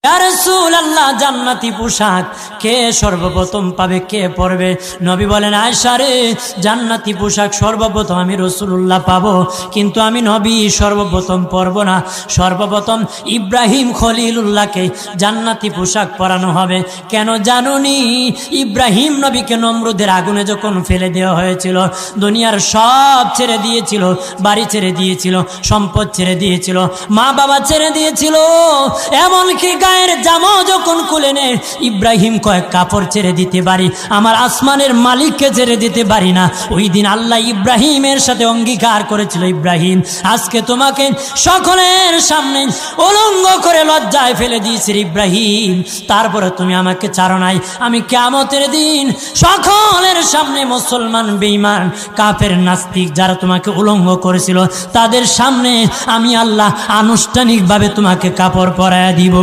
ইয়া রাসূলুল্লাহ, জান্নাতি পোশাক কে সর্বপ্রথম পাবে, কে পরবে? নবী বলেন, আয়েশা রে, জান্নাতি পোশাক সর্বপ্রথম আমি রাসূলুল্লাহ পাবো, কিন্তু আমি নবী সর্বপ্রথম পরব না। সর্বপ্রথম ইব্রাহিম খলিলুল্লাহকে জান্নাতি পোশাক পরানো হবে। কেন জানুনি? ইব্রাহিম নবীকে নমরুদের আগুনে যখন ফেলে দেওয়া হয়েছিল, দুনিয়ার সব ছেড়ে দিয়েছিল, বাড়ি ছেড়ে দিয়েছিল, সম্পদ ছেড়ে দিয়েছিল, মা বাবা ছেড়ে দিয়েছিল, এমনকি গায়ের জামাও যখন খুলে নে, ইব্রাহিম কয়েক কাপড় ছেড়ে দিতে পারি, আমার আসমানের মালিককে ছেড়ে দিতে পারি না। ওই দিন আল্লাহ ইব্রাহিমের সাথে অঙ্গীকার করেছিল, ইব্রাহিম আজকে তোমাকে সকলের সামনে উলঙ্গ করে লজ্জায় ফেলে দিয়েছি ইব্রাহিম, তারপরে তুমি আমাকে ছাড়ো নাই। আমি কিয়ামতের দিন সকলের সামনে মুসলমান, বেঈমান, কাফের, নাস্তিক যারা তোমাকে উলঙ্গ করেছিল, তাদের সামনে আমি আল্লাহ আনুষ্ঠানিকভাবে তোমাকে কাপড় পরায়া দিব।